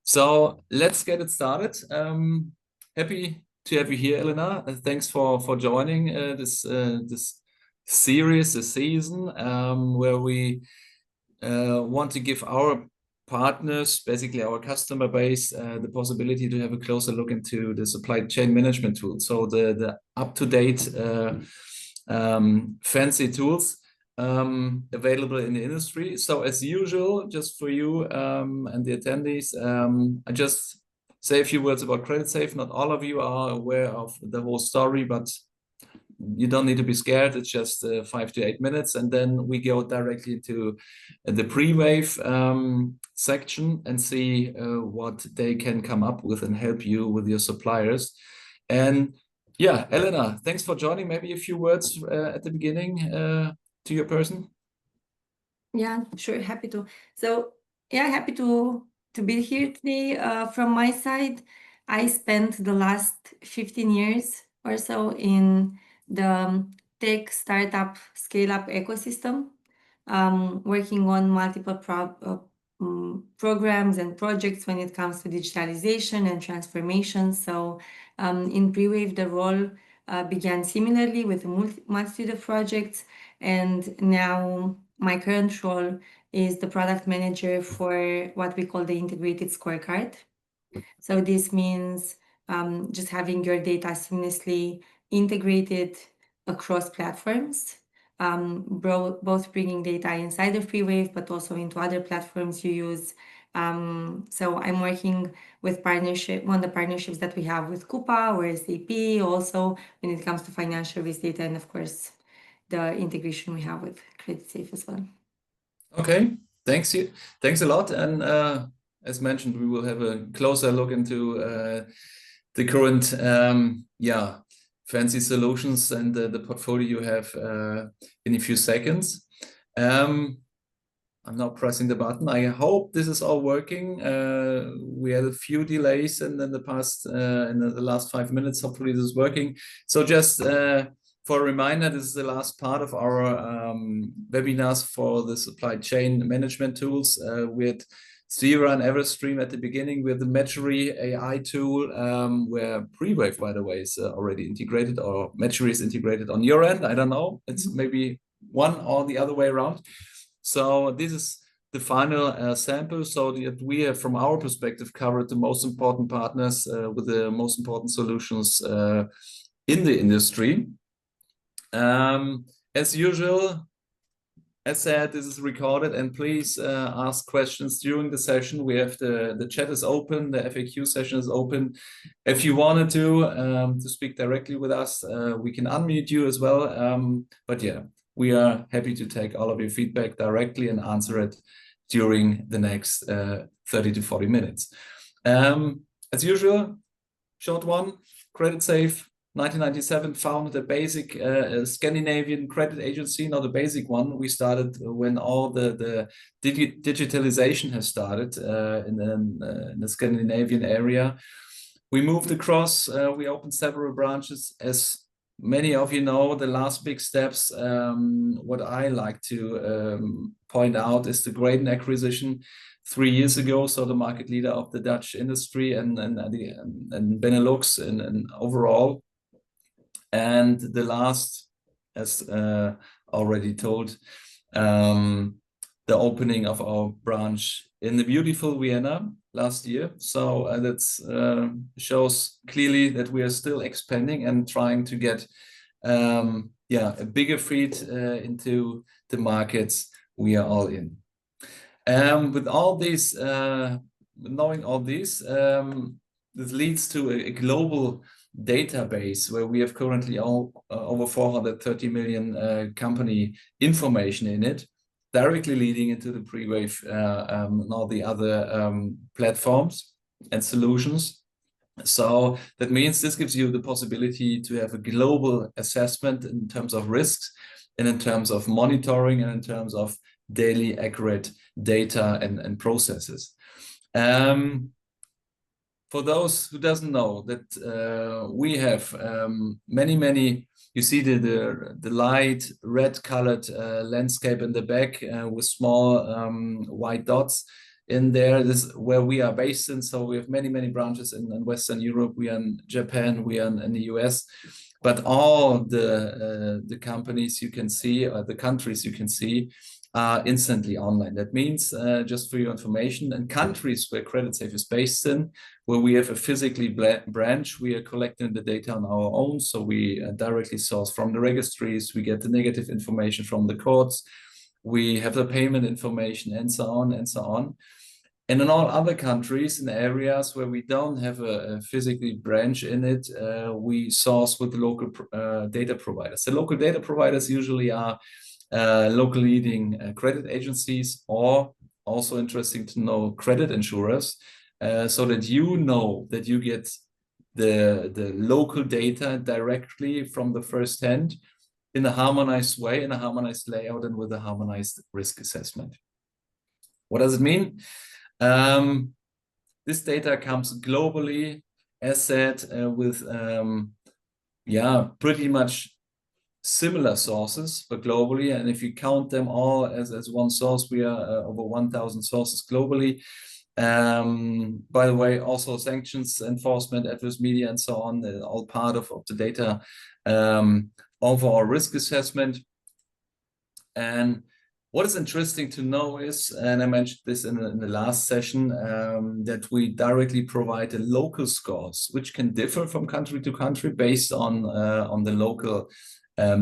So let's get it started. Happy to have you here, Elena. Thanks for joining this series, this season, where we want to give our partners, basically our customer base, the possibility to have a closer look into the supply chain management tool. So the up-to-date fancy tools available in the industry. So as usual, just for you and the attendees, I just say a few words about Creditsafe. Not all of you are aware of the whole story, but you don't need to be scared. It's just 5 to 8 minutes, and then we go directly into the Prewave section and see what they can come up with and help you with your suppliers. And yeah, Elena, thanks for joining. Maybe a few words at the beginning to your person. Yeah, sure, happy to. So yeah, happy to be here today. From my side, I spent the last 15 years or so in the tech startup scale-up ecosystem, working on multiple programs and projects when it comes to digitalization and transformation. So in Prewave, the role began similarly with a multitude of projects, and now my current role is the product manager for what we call the integrated scorecard. So this means just having your data seamlessly integrated across platforms, both bringing data inside of Prewave, but also into other platforms you use. So I'm working with one of the partnerships that we have with Coupa or SAP, also when it comes to financial risk data, and of course, the integration we have with Creditsafe as well. Okay, thanks a lot. And as mentioned, we will have a closer look into the current fancy solutions and the portfolio you have in a few seconds. I'm now pressing the button. I hope this is all working. We had a few delays in the past, in the last 5 minutes. Hopefully this is working. So just for a reminder, this is the last part of our webinars for the supply chain management tools. We had Zira and Everstream at the beginning. We have the Matchery AI tool, where Prewave, by the way, is already integrated, or Matchery is integrated on your end. I don't know. It's maybe one or the other way around. So this is the final sample, so that we have, from our perspective, covered the most important partners with the most important solutions in the industry. As usual, as said, this is recorded, and please ask questions during the session. We have the chat is open, the FAQ session is open. If you wanted to speak directly with us, we can unmute you as well. But yeah, we are happy to take all of your feedback directly and answer it during the next 30 to 40 minutes. As usual, short one, Creditsafe, 1997, founded a basic Scandinavian credit agency, not a basic one. We started when all the digitalization has started in the Scandinavian area. We moved across, we opened several branches. As many of you know, the last big steps, what I like to point out is the Graden acquisition 3 years ago, so the market leader of the Dutch industry and Benelux and overall. And the last, as already told, the opening of our branch in the beautiful Vienna last year. So that shows clearly that we are still expanding and trying to get a bigger feet into the markets we are all in. With all these, knowing all this, this leads to a global database where we have currently over 430 million company information in it, directly leading into the Prewave and all the other platforms and solutions. So that means this gives you the possibility to have a global assessment in terms of risks, and in terms of monitoring, and in terms of daily accurate data and processes. For those who doesn't know that we have many, you see the light red colored landscape in the back with small white dots. in there. This is where we are based in. So we have many, many branches in Western Europe. We are in Japan, we are in the US. But all the companies you can see, or the countries you can see, are instantly online. That means, just for your information, in countries where Creditsafe is based in, where we have a physically branch, we are collecting the data on our own. So we directly source from the registries, we get the negative information from the courts, we have the payment information, and so on and so on. And in all other countries, in areas where we don't have a physically branch in it, we source with the local data providers. The local data providers usually are local leading credit agencies, or also interesting to know, credit insurers, so that you know that you get the local data directly from the first hand in a harmonized way, in a harmonized layout, and with a harmonized risk assessment. What does it mean? This data comes globally, as said, with pretty much similar sources, but globally. And if you count them all as one source, we are over 1,000 sources globally. By the way, also sanctions enforcement, adverse media, and so on, all part of the data overall risk assessment. And what is interesting to know is, and I mentioned this in the last session, that we directly provide the local scores, which can differ from country to country based on the local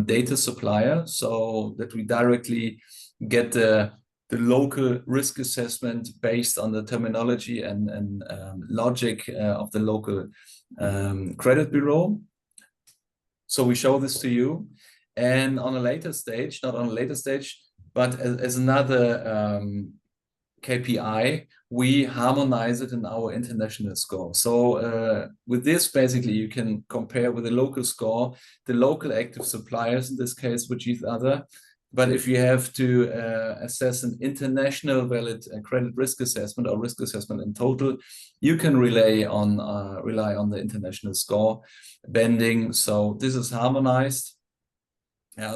data supplier, so that we directly get the local risk assessment based on the terminology and logic of the local credit bureau. So we show this to you, and on a later stage, not on a later stage, but as another KPI, we harmonize it in our international score. So with this, basically, you can compare with the local score, the local active suppliers, in this case, with each other. But if you have to assess an international valid credit risk assessment, or risk assessment in total, you can rely on the international score bending. So this is harmonized.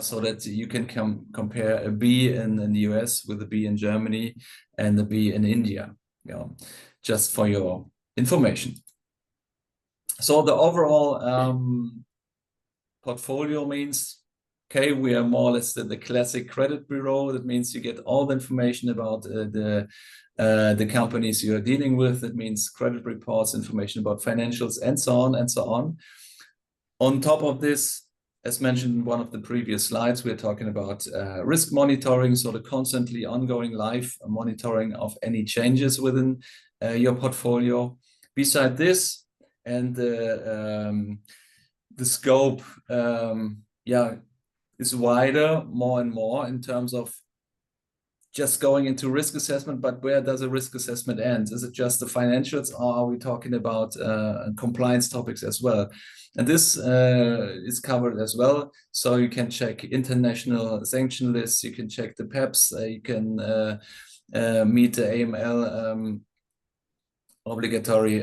So that you can compare a B in the US with a B in Germany and a B in India, just for your information. So the overall portfolio means, okay, we are more or less the classic credit bureau. That means you get all the information about the companies you are dealing with. That means credit reports, information about financials, and so on and so on. On top of this, as mentioned in one of the previous slides, we're talking about risk monitoring, so the constantly ongoing live monitoring of any changes within your portfolio. Beside this, and the scope is wider more and more in terms of just going into risk assessment, but where does a risk assessment end? Is it just the financials, or are we talking about compliance topics as well? And this is covered as well. So you can check international sanction lists, you can check the PEPs, you can meet the AML obligatory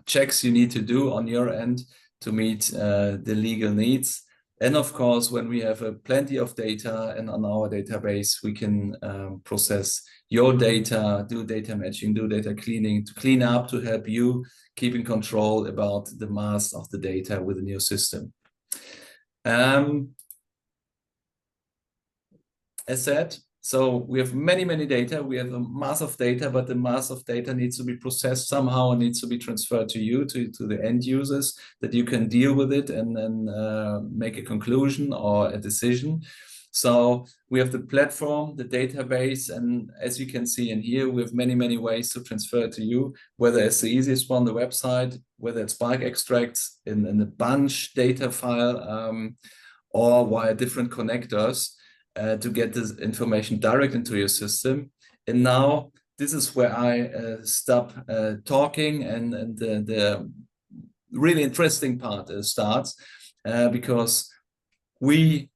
checks you need to do on your end to meet the legal needs. And of course, when we have plenty of data and on our database, we can process your data, do data matching, do data cleaning, to clean up, to help you keep in control about the mass of the data within your system. As said, so we have many, many data. We have a mass of data, but the mass of data needs to be processed somehow and needs to be transferred to you, to the end users, that you can deal with it and then make a conclusion or a decision. So we have the platform, the database, and as you can see in here, we have many, many ways to transfer it to you, whether it's the easiest one, the website, whether it's bulk extracts in a bunch data file, or via different connectors. To get this information direct into your system. And now this is where I stop talking, and the really interesting part starts, because we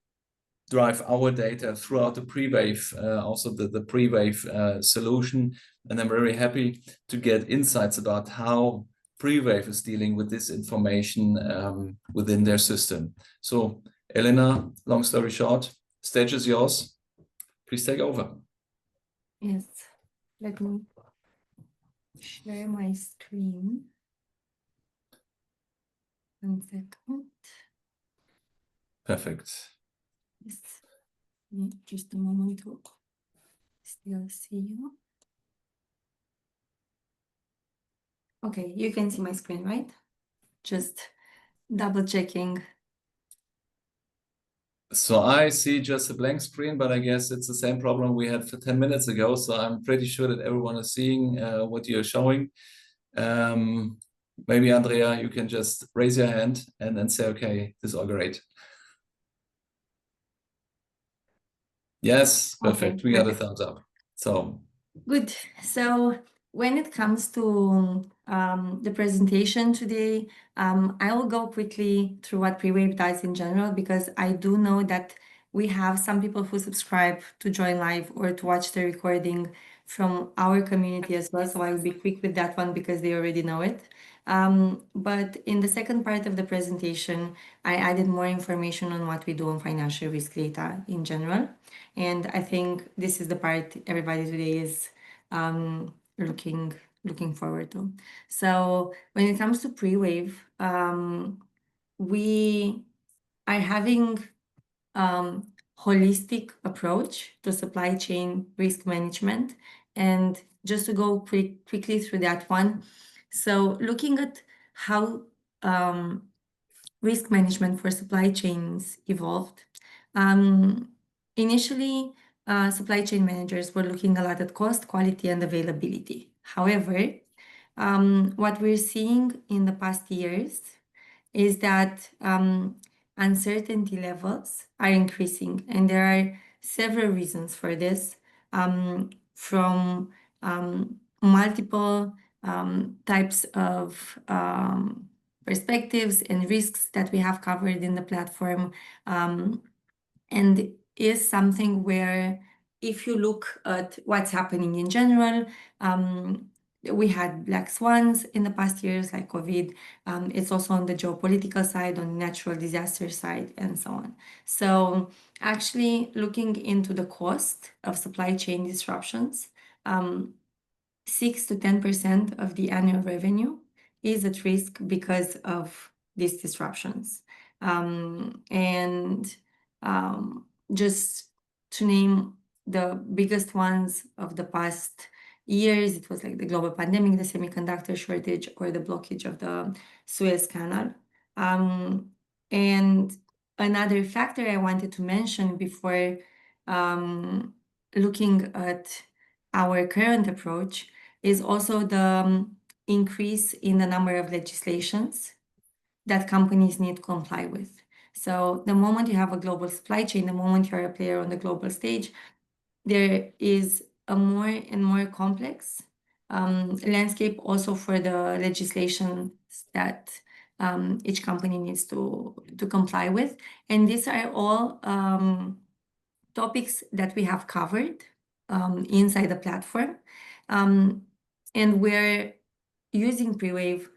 drive our data throughout the Prewave, also the Prewave solution. And I'm very happy to get insights about how Prewave is dealing with this information within their system. So Elena, long story short, stage is yours. Please take over. Yes, let me share my screen. 1 second. Perfect. Yes, just a moment to still see you. Okay, you can see my screen, right? Just double checking. So I see just a blank screen, but I guess it's the same problem we had for 10 minutes ago. So I'm pretty sure that everyone is seeing what you're showing. Maybe Andrea, you can just raise your hand and then say, okay, this is all great. Yes, perfect. Okay, We got a good. thumbs up. So Good. So when it comes to the presentation today, I will go quickly through what Prewave does in general, because I do know that we have some people who subscribe to join live or to watch the recording from our community as well. So I will be quick with that one because they already know it. But in the second part of the presentation, I added more information on what we do on financial risk data in general. And I think this is the part everybody today is looking forward to. So when it comes to Prewave, we are having holistic approach to supply chain risk management. And just to go quickly through that one. So looking at how risk management for supply chains evolved. Initially, supply chain managers were looking a lot at cost, quality, and availability. However, what we're seeing in the past years is that uncertainty levels are increasing, and there are several reasons for this, from multiple types of perspectives and risks that we have covered in the platform, and is something where if you look at what's happening in general, we had black swans in the past years like COVID. It's also on the geopolitical side, on the natural disaster side, and so on. So actually looking into the cost of supply chain disruptions, 6 to 10% of the annual revenue is at risk because of these disruptions. Just to name the biggest ones of the past years, it was like the global pandemic, the semiconductor shortage, or the blockage of the Suez Canal. And another factor I wanted to mention before looking at our current approach is also the increase in the number of legislations that companies need to comply with. So the moment you have a global supply chain, the moment you're a player on the global stage, there is a more and more complex landscape also for the legislation that each company needs to comply with. And these are all topics that we have covered inside the platform. And we're using Prewave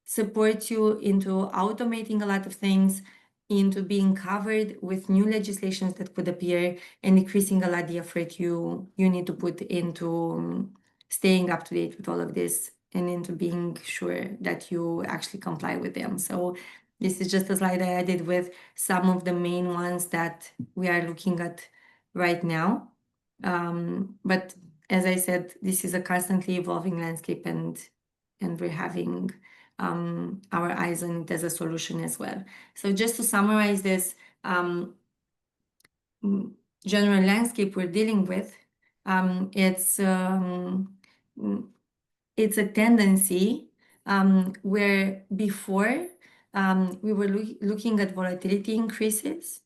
support you into automating a lot of things, into being covered with new legislations that could appear, and decreasing a lot the effort you need to put into staying up to date with all of this and into being sure that you actually comply with them. So this is just a slide I added with some of the main ones that we are looking at right now. But as I said, this is a constantly evolving landscape, and we're having our eyes on it as a solution as well. So just to summarize this general landscape we're dealing with, it's a tendency where before we were looking at volatility increases.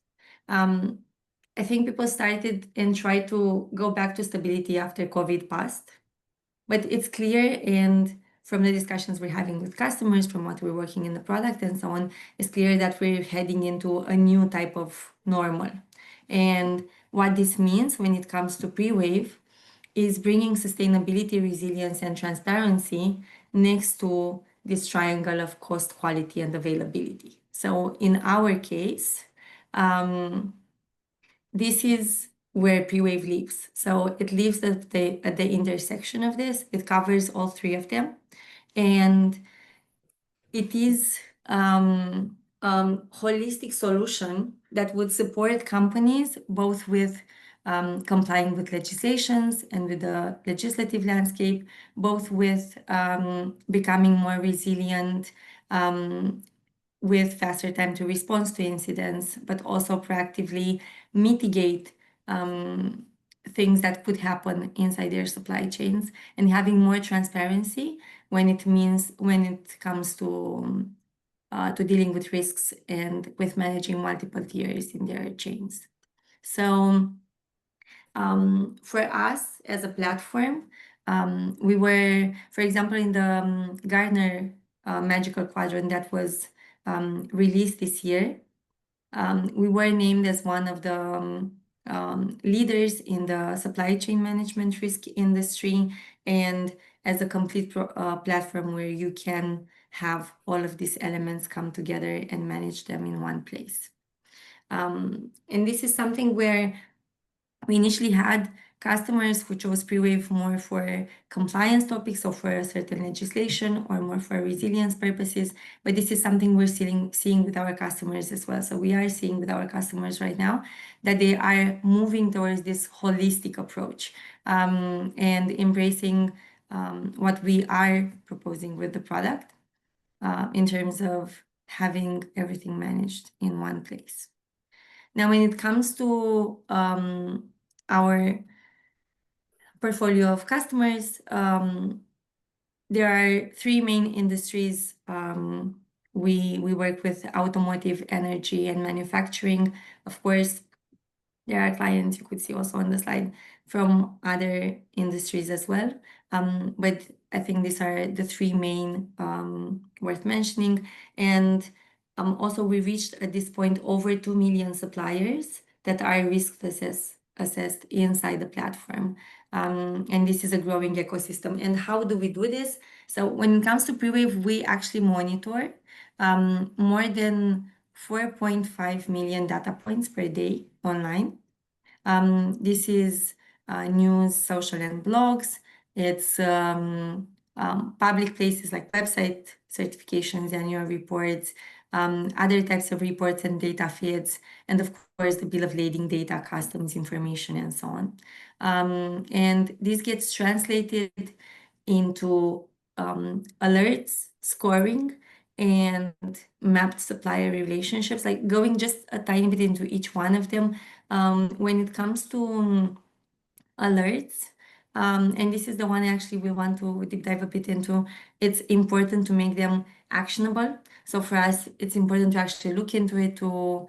I think people started and tried to go back to stability after COVID passed. But it's clear, and from the discussions we're having with customers, from what we're working in the product and so on, it's clear that we're heading into a new type of normal. And what this means when it comes to Prewave is bringing sustainability, resilience, and transparency next to this triangle of cost, quality, and availability. So in our case, this is where Prewave lives. So it lives at the intersection of this. It covers all three of them. And it is holistic solution that would support companies both with complying with legislations and with the legislative landscape, both with becoming more resilient, with faster time to response to incidents, but also proactively mitigate things that could happen inside their supply chains, and having more transparency when it comes to dealing with risks and with managing multiple tiers in their chains. So for us as a platform, we were, for example, in the Gartner Magical Quadrant that was released this year. We were named as one of the leaders in the supply chain management risk industry, and as a complete platform where you can have all of these elements come together and manage them in one place. And this is something where we initially had customers who chose Prewave more for compliance topics or for a certain legislation or more for resilience purposes, but this is something we're seeing with our customers as well. So we are seeing with our customers right now that they are moving towards this holistic approach and embracing what we are proposing with the product in terms of having everything managed in one place. Now, when it comes to our portfolio of customers, there are three main industries. We work with automotive, energy, and manufacturing. Of course, there are clients you could see also on the slide from other industries as well. But I think these are the three main worth mentioning. And also we reached at this point over 2 million suppliers that are risk assessed inside the platform. And this is a growing ecosystem. And how do we do this? So when it comes to Prewave, we actually monitor more than 4.5 million data points per day online. This is news, social, and blogs. It's public places like website certifications, annual reports, other types of reports and data feeds, and of course, the bill of lading data, customs information, and so on. And this gets translated into alerts, scoring, and mapped supplier relationships, like going just a tiny bit into each one of them. When it comes to alerts, and this is the one actually we want to deep dive a bit into, it's important to make them actionable. So for us, it's important to actually look into it to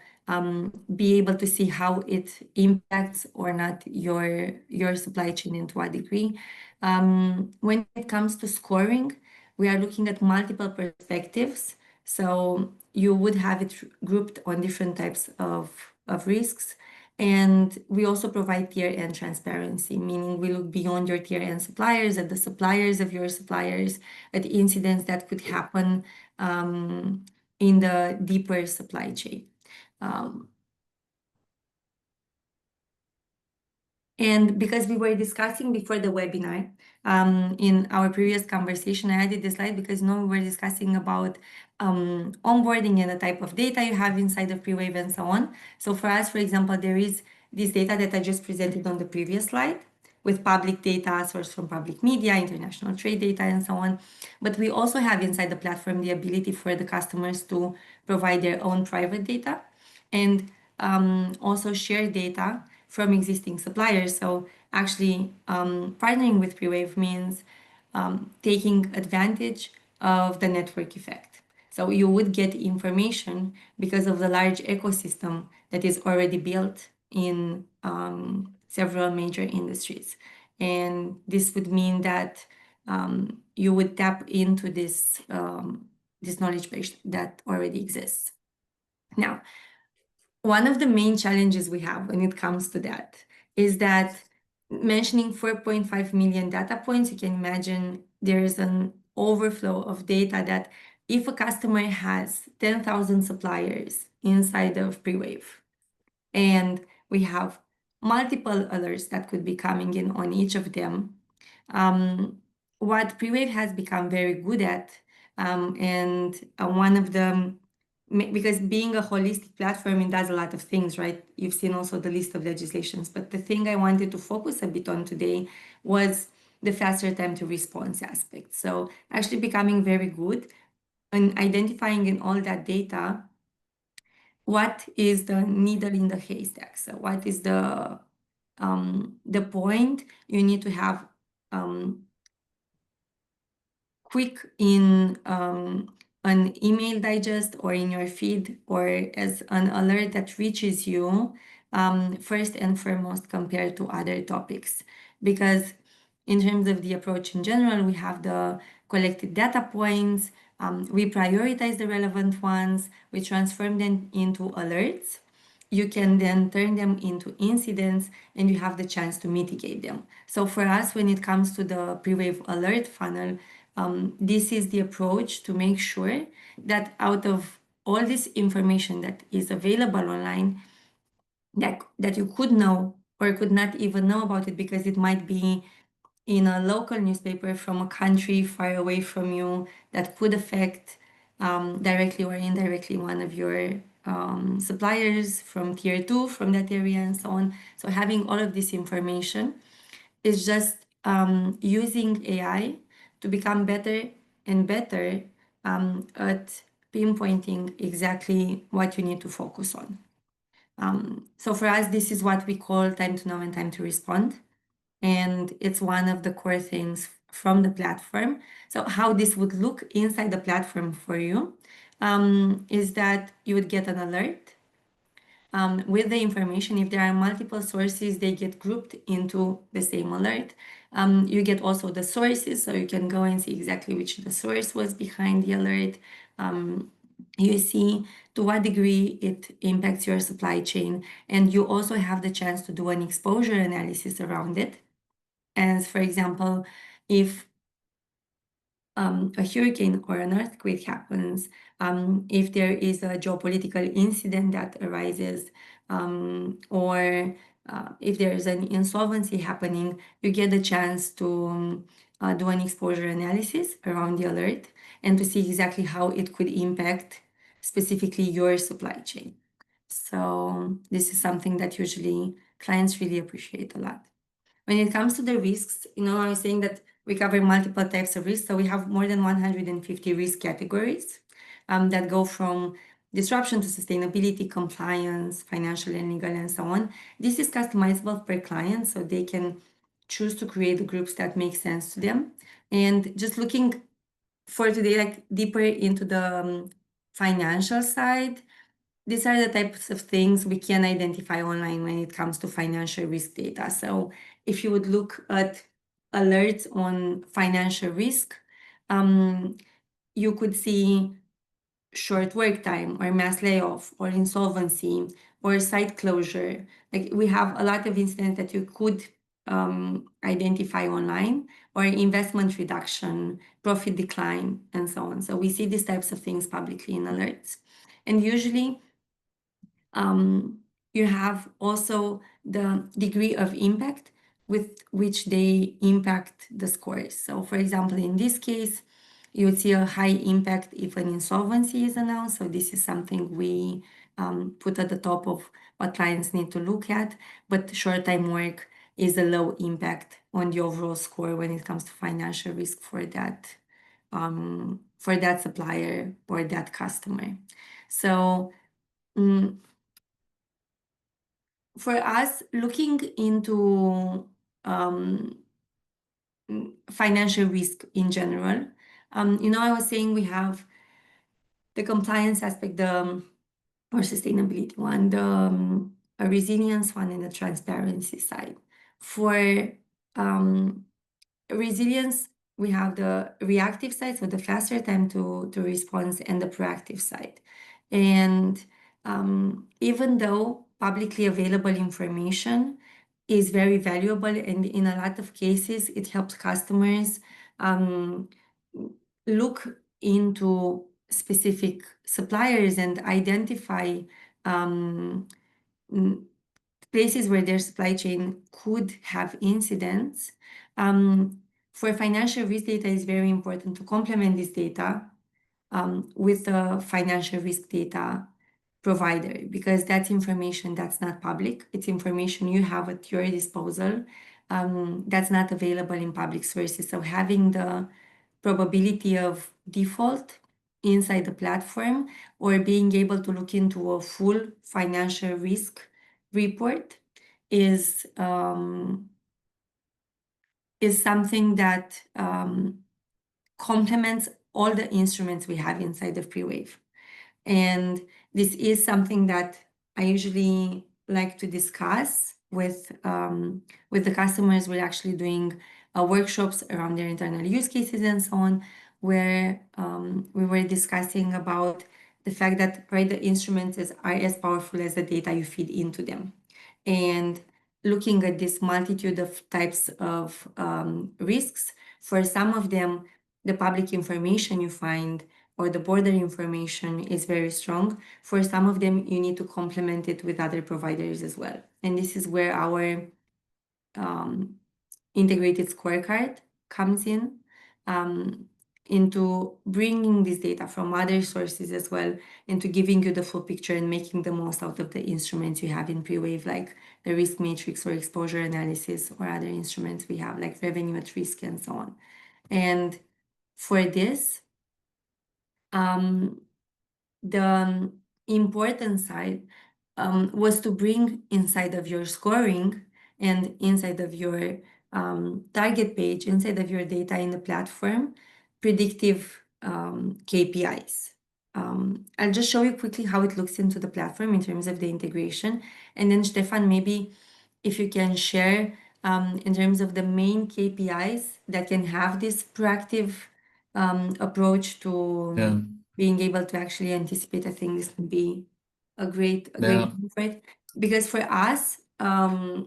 be able to see how it impacts or not your supply chain and to what degree. When it comes to scoring, we are looking at multiple perspectives. So you would have it grouped on different types of risks. And we also provide tier-end transparency, meaning we look beyond your tier-end suppliers, at the suppliers of your suppliers, at incidents that could happen in the deeper supply chain. And because we were discussing before the webinar, in our previous conversation, I added this slide because we were discussing about onboarding and the type of data you have inside of Prewave and so on. So for us, for example, there is this data that I just presented on the previous slide with public data sourced from public media, international trade data, and so on. But we also have inside the platform the ability for the customers to provide their own private data and also share data from existing suppliers. So actually partnering with Prewave means taking advantage of the network effect. So you would get information because of the large ecosystem that is already built in several major industries. And this would mean that you would tap into this knowledge base that already exists. Now, one of the main challenges we have when it comes to that is that mentioning 4.5 million data points, you can imagine there is an overflow of data that if a customer has 10,000 suppliers inside of Prewave, and we have multiple alerts that could be coming in on each of them. What Prewave has become very good at, and one of the, because being a holistic platform, it does a lot of things, right? You've seen also the list of legislations, but the thing I wanted to focus a bit on today was the faster time to response aspect. So actually becoming very good in identifying in all that data what is the needle in the haystack. So what is the point you need to have quick in an email digest or in your feed or as an alert that reaches you first and foremost compared to other topics. Because in terms of the approach in general, we have the collected data points, we prioritize the relevant ones, we transform them into alerts. You can then turn them into incidents and you have the chance to mitigate them. So for us, when it comes to the Prewave alert funnel, this is the approach to make sure that out of all this information that is available online, that you could know or could not even know about it because it might be in a local newspaper from a country far away from you that could affect directly or indirectly one of your suppliers from tier 2 from that area and so on. So having all of this information is just using AI to become better and better at pinpointing exactly what you need to focus on. So for us, this is what we call time to know and time to respond. And it's one of the core things from the platform. So how this would look inside the platform for you is that you would get an alert with the information. If there are multiple sources, they get grouped into the same alert. You get also the sources, so you can go and see exactly which the source was behind the alert. You see to what degree it impacts your supply chain, and you also have the chance to do an exposure analysis around it. As for example, if a hurricane or an earthquake happens, if there is a geopolitical incident that arises, or if there is an insolvency happening, you get the chance to do an exposure analysis around the alert and to see exactly how it could impact specifically your supply chain. So this is something that usually clients really appreciate a lot. When it comes to the risks, I was saying that we cover multiple types of risks. So we have more than 150 risk categories that go from disruption to sustainability, compliance, financial and legal, and so on. This is customizable per client, so they can choose to create groups that make sense to them. And just looking for today, like deeper into the financial side, these are the types of things we can identify online when it comes to financial risk data. So if you would look at alerts on financial risk, you could see short work time or mass layoff or insolvency or site closure. Like we have a lot of incidents that you could identify online, or investment reduction, profit decline, and so on. So we see these types of things publicly in alerts. And usually you have also the degree of impact with which they impact the scores. So for example, in this case, you would see a high impact if an insolvency is announced. So this is something we put at the top of what clients need to look at, but short-time work is a low impact on the overall score when it comes to financial risk for that supplier or that customer. So for us, looking into financial risk in general, I was saying we have the compliance aspect, or sustainability one, the resilience one, and the transparency side. For resilience, we have the reactive side, so the faster time to response, and the proactive side. And even though publicly available information is very valuable, and in a lot of cases, it helps customers look into specific suppliers and identify places where their supply chain could have incidents. For financial risk data, it's very important to complement this data with the financial risk data provider, because that's information that's not public. It's information you have at your disposal that's not available in public sources. So having the probability of default inside the platform, or being able to look into a full financial risk report is something that complements all the instruments we have inside of Prewave. And this is something that I usually like to discuss with the customers. We're actually doing workshops around their internal use cases and so on, where we were discussing about the fact that, right, the instruments are as powerful as the data you feed into them. And looking at this multitude of types of risks, for some of them, the public information you find or the border information is very strong. For some of them, you need to complement it with other providers as well. And this is where our integrated scorecard comes in, into bringing this data from other sources as well, into giving you the full picture and making the most out of the instruments you have in Prewave, like the risk matrix or exposure analysis, or other instruments we have, like revenue at risk and so on. And for this, the important side was to bring inside of your scoring and inside of your target page, inside of your data in the platform, predictive KPIs. I'll just show you quickly how it looks into the platform in terms of the integration. And then Stefan, maybe if you can share in terms of the main KPIs that can have this proactive approach to being able to actually anticipate. I think this would be a great thing for it. Because for us, I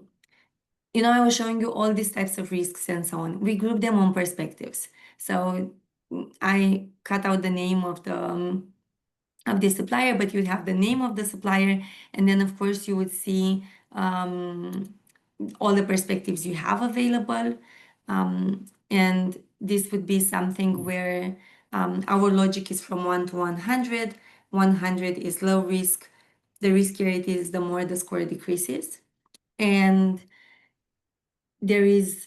was showing you all these types of risks and so on. We group them on perspectives. So I cut out the name of the supplier, but you'd have the name of the supplier, and then of course you would see all the perspectives you have available, and this would be something where our logic is from 1 to 100. 100 is low risk. The riskier it is, the more the score decreases. And there is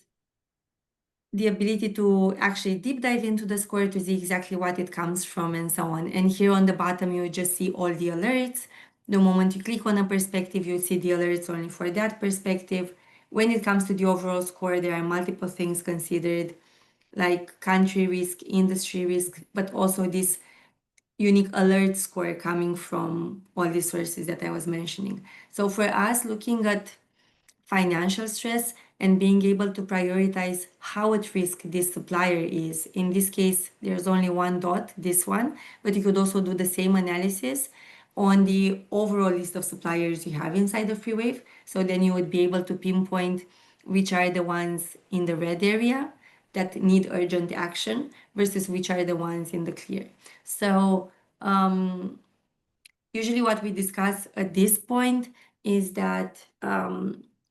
the ability to actually deep dive into the score to see exactly what it comes from and so on. And here on the bottom, you just see all the alerts. The moment you click on a perspective, you see the alerts only for that perspective. When it comes to the overall score, there are multiple things considered, like country risk, industry risk, but also this unique alert score coming from all the sources that I was mentioning. So for us, looking at financial stress and being able to prioritize how at risk this supplier is. In this case, there's only one dot, this one, but you could also do the same analysis on the overall list of suppliers you have inside of Prewave. So then you would be able to pinpoint which are the ones in the red area that need urgent action versus which are the ones in the clear. So usually what we discuss at this point is that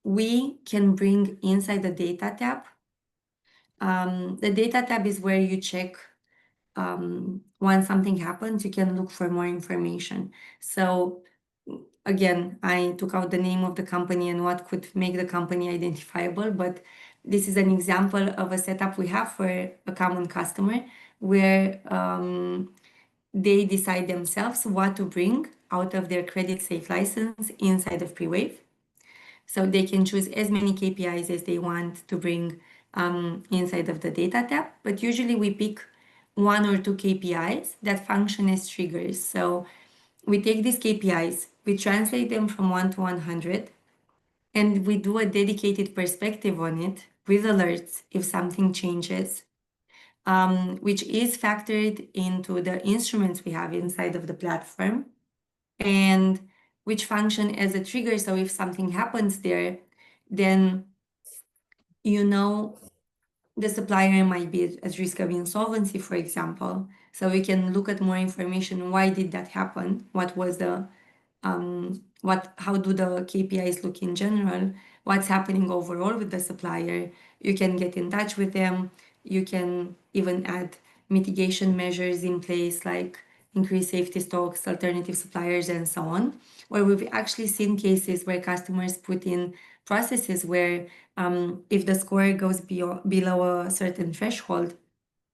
we can bring inside the data tab. The data tab is where you check when something happens, you can look for more information. So again, I took out the name of the company and what could make the company identifiable, but this is an example of a setup we have for a common customer where they decide themselves what to bring out of their Creditsafe license inside of Prewave. So they can choose as many KPIs as they want to bring inside of the data tab, but usually we pick 1 or 2 KPIs that function as triggers. So we take these KPIs, we translate them from 1 to 100, and we do a dedicated perspective on it with alerts if something changes, which is factored into the instruments we have inside of the platform, and which function as a trigger. So if something happens there, then the supplier might be at risk of insolvency, for example. So we can look at more information. Why did that happen? What was the how do the KPIs look in general, what's happening overall with the supplier. You can get in touch with them. You can even add mitigation measures in place, like increase safety stocks, alternative suppliers, and so on. Where we've actually seen cases where customers put in processes where if the score goes below a certain threshold,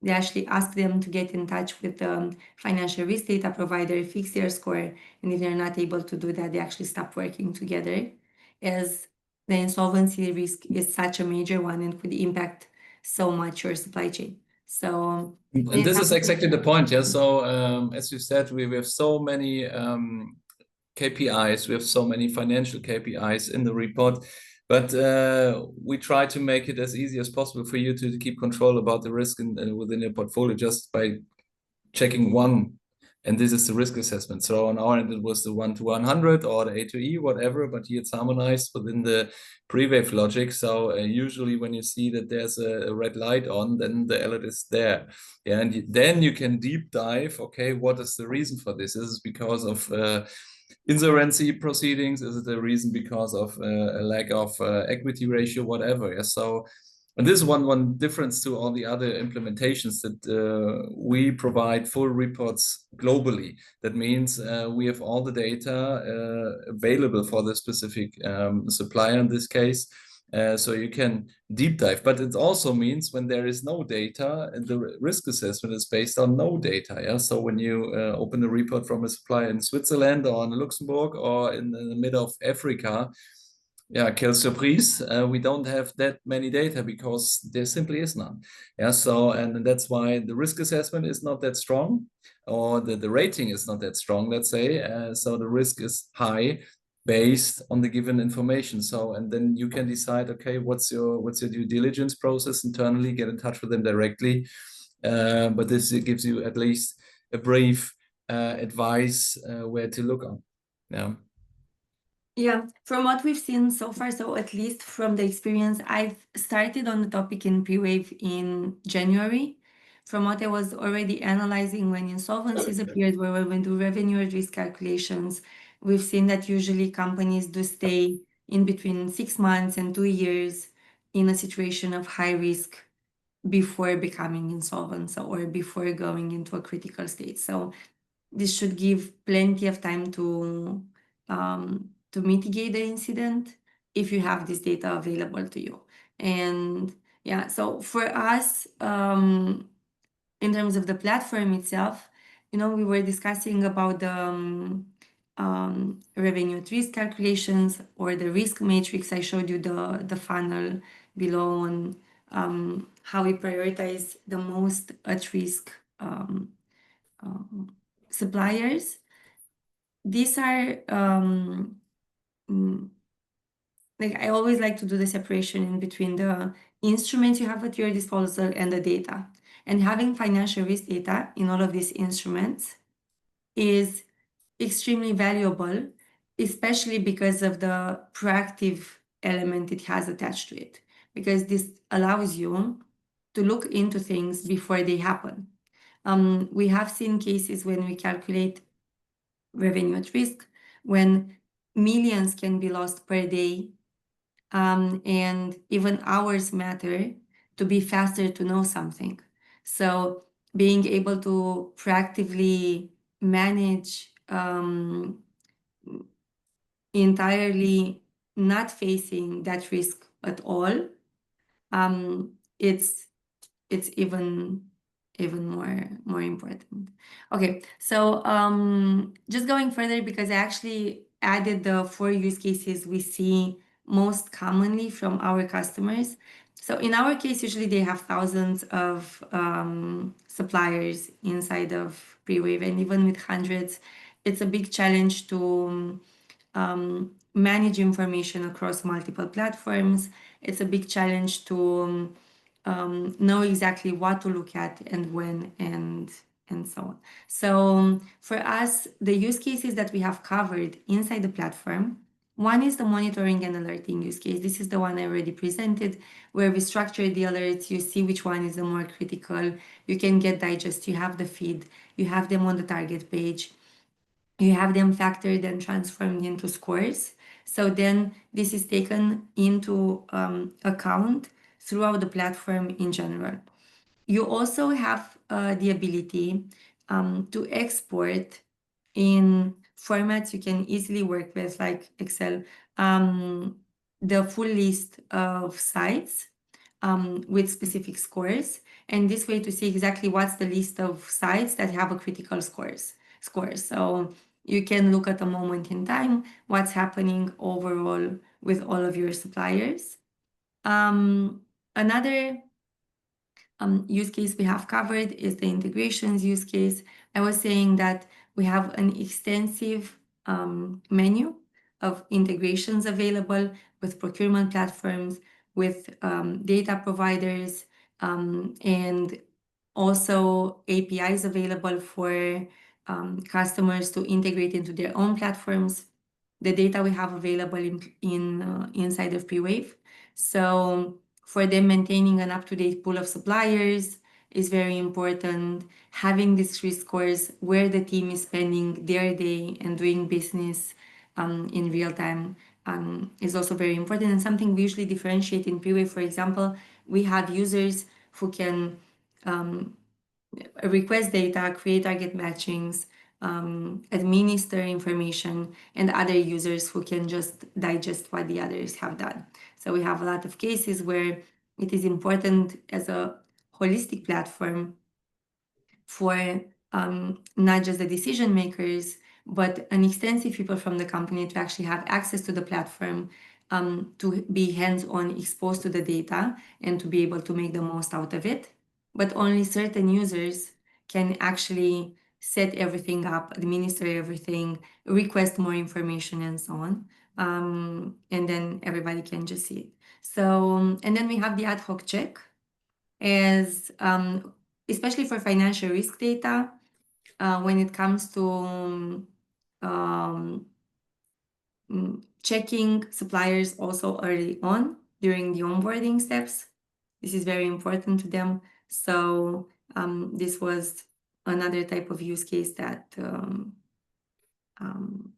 they actually ask them to get in touch with the financial risk data provider, fix their score, and if they're not able to do that, they actually stop working together, as the insolvency risk is such a major one and could impact so much your supply chain. So, and this is exactly the point, yeah. So as you said, we have so many KPIs, we have so many financial KPIs in the report, but we try to make it as easy as possible for you to keep control about the risk within your portfolio just by checking one. And this is the risk assessment. So on our end, it was the 1 to 100 or the A to E, whatever, but here it's harmonized within the Prewave logic. So usually when you see that there's a red light on, then the alert is there. Yeah, and then you can deep dive, okay, what is the reason for this? Is it because of insolvency proceedings? Is it a reason because of a lack of equity ratio, whatever? Yeah, so, and this is one difference to all the other implementations, that we provide full reports globally. That means we have all the data available for the specific supplier in this case. So you can deep dive, but it also means when there is no data, the risk assessment is based on no data. Yeah. So when you open a report from a supplier in Switzerland or in Luxembourg or in the middle of Africa, yeah, quelle surprise, we don't have that many data because there simply is none. Yeah, so, and that's why the risk assessment is not that strong, or the rating is not that strong, let's say. So the risk is high based on the given information. So, and then you can decide, okay, what's your due diligence process internally, get in touch with them directly. But this gives you at least a brief advice where to look on. Yeah. Yeah, from what we've seen so far, so at least from the experience, I've started on the topic in Prewave in January. From what I was already analyzing when insolvencies appeared, where we do revenue at risk calculations, we've seen that usually companies do stay in between 6 months and 2 years in a situation of high risk before becoming insolvent, or before going into a critical state. So this should give plenty of time to mitigate the incident if you have this data available to you. And yeah, so for us, in terms of the platform itself, we were discussing about the revenue at risk calculations or the risk matrix. I showed you the funnel below on how we prioritize the most at risk suppliers. These are like, I always like to do the separation in between the instruments you have at your disposal and the data. And having financial risk data in all of these instruments is extremely valuable, especially because of the proactive element it has attached to it, because this allows you to look into things before they happen. We have seen cases when we calculate revenue at risk, when millions can be lost per day, and even hours matter to be faster to know something. So being able to proactively manage entirely not facing that risk at all, it's even more important. Okay, so just going further, because I actually added the 4 use cases we see most commonly from our customers. So in our case, usually they have thousands of suppliers inside of Prewave, and even with hundreds, it's a big challenge to manage information across multiple platforms. It's a big challenge to know exactly what to look at and when and so on. So for us, the use cases that we have covered inside the platform, one is the monitoring and alerting use case. This is the one I already presented, where we structure the alerts. You see which one is the more critical. You can get digest, you have the feed, you have them on the target page. you have them factored and transformed into scores. So then this is taken into account throughout the platform in general. You also have the ability to export in formats you can easily work with, like Excel, the full list of sites with specific scores. And this way to see exactly what's the list of sites that have a critical scores. So you can look at a moment in time, what's happening overall with all of your suppliers. Another use case we have covered is the integrations use case. I was saying that we have an extensive menu of integrations available with procurement platforms, with data providers, and also APIs available for customers to integrate into their own platforms. The data we have available inside of Prewave. So for them, maintaining an up-to-date pool of suppliers is very important. Having these risk scores where the team is spending their day and doing business in real time is also very important, and something we usually differentiate in Prewave. For example, we have users who can request data, create target matchings, administer information, and other users who can just digest what the others have done. So we have a lot of cases where it is important as a holistic platform for not just the decision makers, but an extensive people from the company to actually have access to the platform, to be hands-on exposed to the data and to be able to make the most out of it. But only certain users can actually set everything up, administer everything, request more information, and so on. And then everybody can just see it. So, and then we have the ad hoc check as, especially for financial risk data, when it comes to checking suppliers also early on during the onboarding steps. This is very important to them. So this was another type of use case that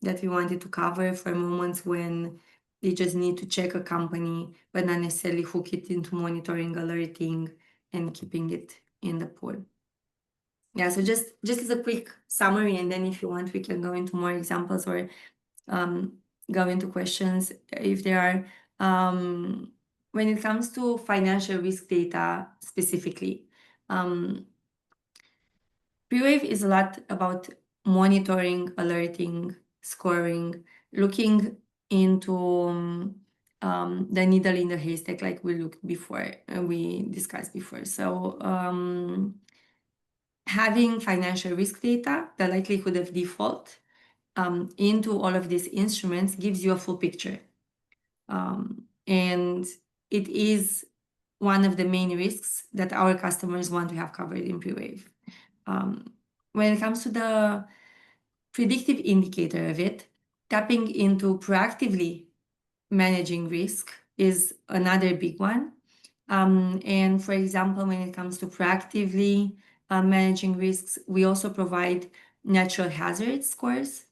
that we wanted to cover for moments when they just need to check a company, but not necessarily hook it into monitoring, alerting, and keeping it in the pool. Yeah, so just as a quick summary, and then if you want, we can go into more examples or go into questions if there are. When it comes to financial risk data specifically, Prewave is a lot about monitoring, alerting, scoring, looking into the needle in the haystack, like we looked before, we discussed before. So having financial risk data, the likelihood of default, into all of these instruments gives you a full picture. And it is one of the main risks that our customers want to have covered in Prewave. When it comes to the predictive indicator of it, tapping into proactively managing risk is another big one. And for example, when it comes to proactively managing risks, we also provide natural hazard scores,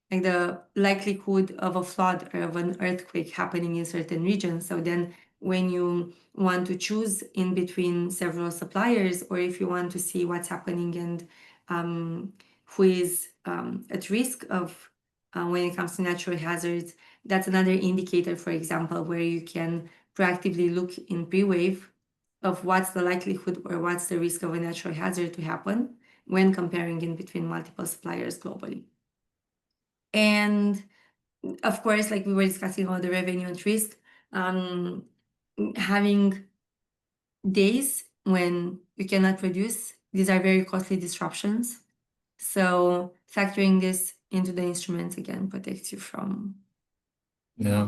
like the likelihood of a flood or of an earthquake happening in certain regions. So then when you want to choose in between several suppliers, or if you want to see what's happening and who is at risk of when it comes to natural hazards, that's another indicator, for example, where you can proactively look in Prewave of what's the likelihood or what's the risk of a natural hazard to happen when comparing in between multiple suppliers globally. And of course, like we were discussing about the revenue and risk, having days when you cannot produce, these are very costly disruptions. So factoring this into the instruments again protects you from. Yeah,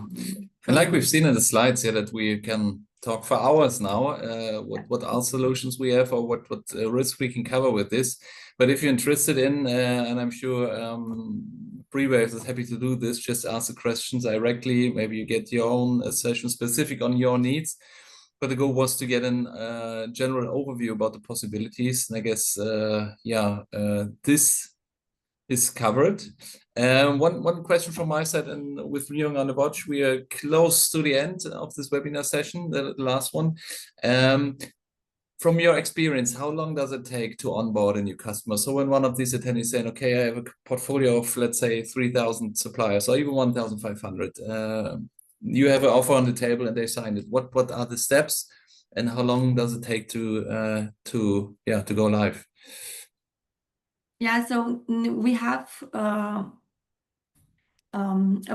and like we've seen in the slides here, that we can talk for hours now, what all solutions we have or what risk we can cover with this. But if you're interested in, and I'm sure Prewave is happy to do this, just ask the questions directly. Maybe you get your own session specific on your needs. But the goal was to get a general overview about the possibilities. And I guess, this is covered. One question from my side, and with viewing on the watch, we are close to the end of this webinar session, the last one. From your experience, how long does it take to onboard a new customer? So when one of these attendees saying, okay, I have a portfolio of, let's say, 3,000 suppliers or even 1,500, you have an offer on the table and they sign it. What are the steps and how long does it take to go live? Yeah, so we have a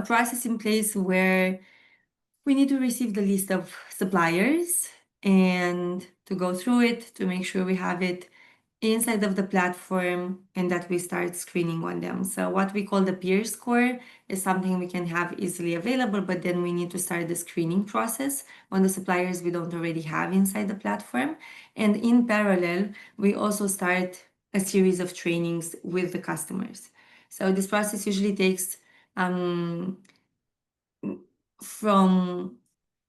process in place where we need to receive the list of suppliers and to go through it to make sure we have it inside of the platform and that we start screening on them. So what we call the peer score is something we can have easily available, but then we need to start the screening process on the suppliers we don't already have inside the platform. And in parallel, we also start a series of trainings with the customers. So this process usually takes from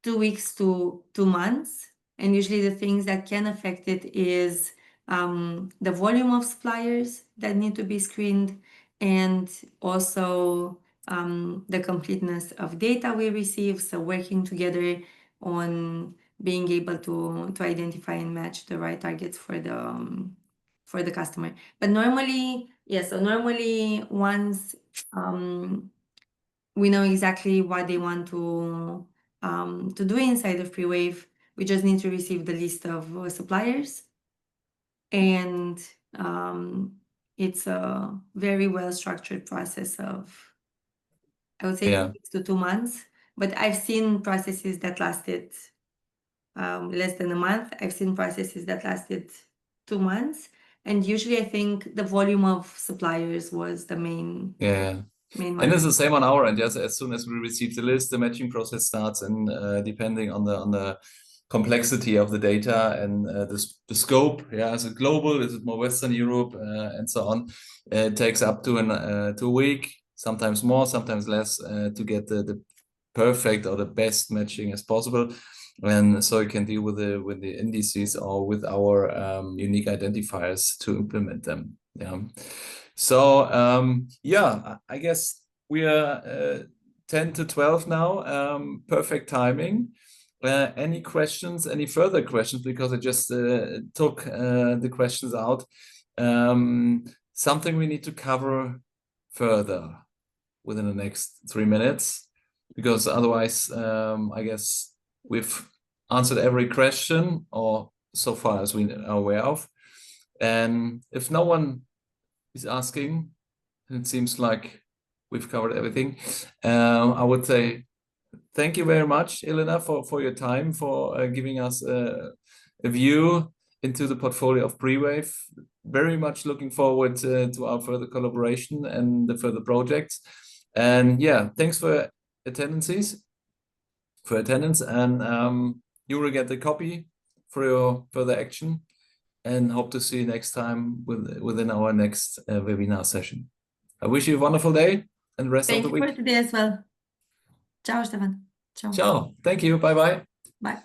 2 weeks to 2 months. And usually the things that can affect it is the volume of suppliers that need to be screened and also the completeness of data we receive. So working together on being able to identify and match the right targets for the customer. But normally, yeah, so normally once we know exactly what they want to do inside of Prewave, we just need to receive the list of suppliers. And it's a very well-structured process of, I would say, 2 weeks to 2 months. But I've seen processes that lasted less than a month. I've seen processes that lasted 2 months. And usually I think the volume of suppliers was the main one. And it's the same on our end. Yes, as soon as we receive the list, the matching process starts, and depending on the complexity of the data and the scope, is it global, is it more Western Europe, and so on, it takes up to a week, sometimes more, sometimes less, to get the perfect or the best matching as possible. And so you can deal with the indices or with our unique identifiers to implement them. So I guess we are 10 to 12 now. Perfect timing. Any questions, any further questions? Because I just took the questions out. Something we need to cover further within the next 3 minutes, because otherwise I guess we've answered every question, or so far as we are aware of. And if no one is asking, and it seems like we've covered everything, I would say thank you very much, Elena, for your time, for giving us a view into the portfolio of Prewave. Very much looking forward to our further collaboration and the further projects. And thanks for attendance, and you will get the copy for your further action, and hope to see you next time within our next webinar session. I wish you a wonderful day and rest of the week. Thank you for today as well. Ciao, Stefan. Ciao. Ciao. Thank you. Bye-bye. Bye.